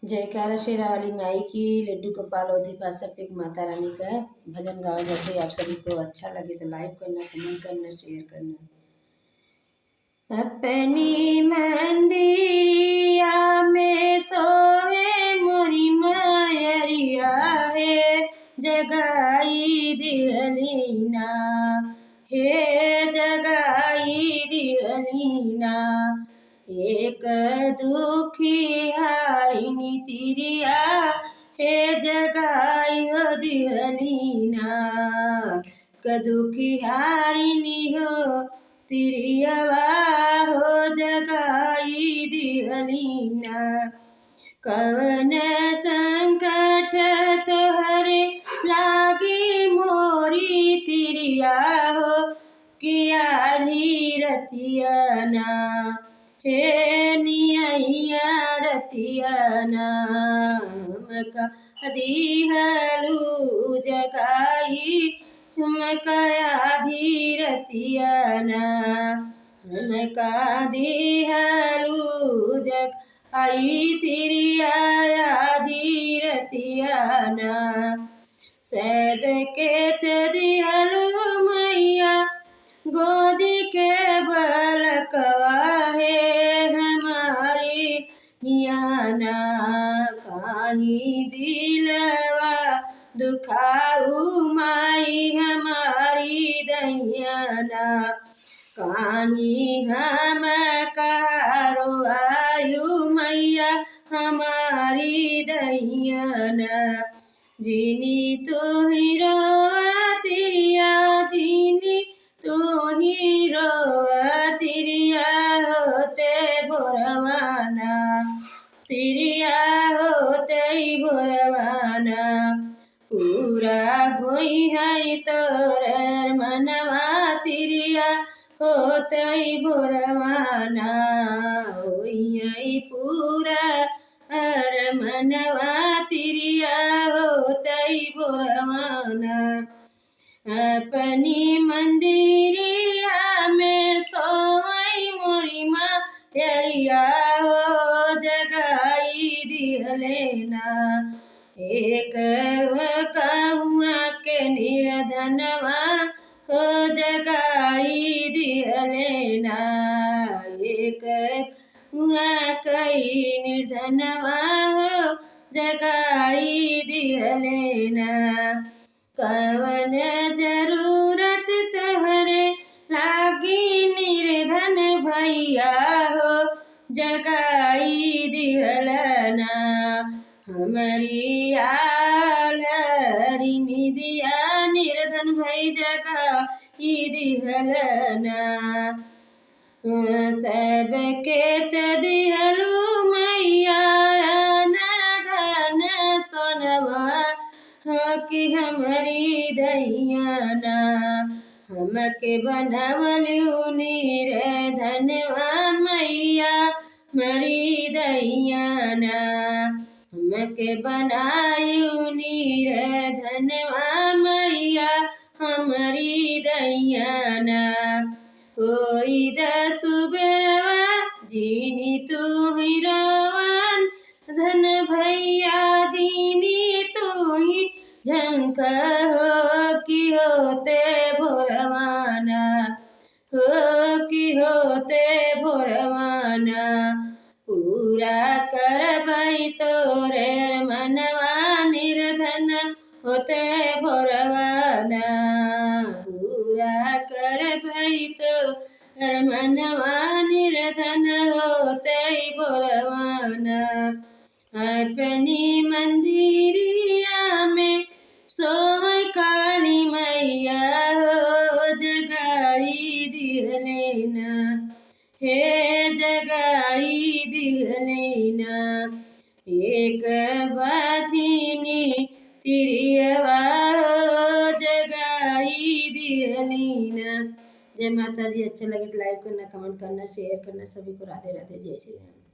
जयकारा शेरा वाली माई की। लड्डू गोपाल और सब पे माता रानी का भजन गाओ जाते। आप सभी को अच्छा लगे तो लाइक करना, कमेंट करना, शेयर करना। अपनी मंदिरिया में सोवे मोरी मायरिया है, जगाई दिहलीना हे, जगाई दिहलीना। एक दुखी हारिनी तिरिया हे, जगाई हो दिहलीना। दुखी हारिनी हो तिरियवा हो, जगाई दिहलीना। कवन संकट तोहरे लागी मोरी तिरिया हो, किया धीरतियना हे, नियैया रतियना। हमका दिहलू जगाई, हमका धीरतियना। हमका दिहलू जगाई, तिरिया धीरतियना। सबके दिहलू मैया गोदी के बलकवा है, हमारी हियाना। काही दिलवा दुखाऊ माई हमारी दैयाना। काही हम कहारो आयु मैया हमारी दैयाना। जीनी तू ही रोतिया, जीनी तू ही रोतिरिया होते भोरवाना, तिरिया होते भोरवाना। पूरा होई है तोर मनवा, तिरिया होते भोरवाना। होई है पूरा हर मनवा, तिरिया होते भोरवाना। अपनी मंदिरिया में सोई मोरी मायरिया हो, जगाई दिहलेना। एक कौआ के निर्धनवा हो, जगाई दिहलेना। एक कौआ कई निर्धनवा हो, जगाई दिहलेना। कवन जरूरत तोहरे लागी निर्धन भैया हो, जगाई दिहलना। हमारी आलरी निदिया निर्धन भई, जगाई दिहलना। सबके दिहलू मैया धन सोनवा कि हमारी दैयाना। हमके बनवलू निर्धनवा मैया मरी दैयाना। हमके बनायू निर्धनवा मैया हमारी दैयाना। होई दसुबेरवा जीनी तू ही रोवन, धन भैया जीनी तू ही झंक हो, कि होते भोरवाना हो, कि होते भोरवाना। पूरा करबई तोरे मनवा, निर्धन होते भोरवाना। पूरा करबई तोर मनवा, निर्धन होते भोरवाना। अपनी मंदिरिया में सोई काली मैया हो, जगाई दिहलेना हे, जगाई दिहलेना। एक बाझिनी तिरियवा हो, जगाई दिहलेना। जय माता दी। अच्छा लगे तो लाइक करना, कमेंट करना, शेयर करना। सभी को राधे राधे, जय श्री राम।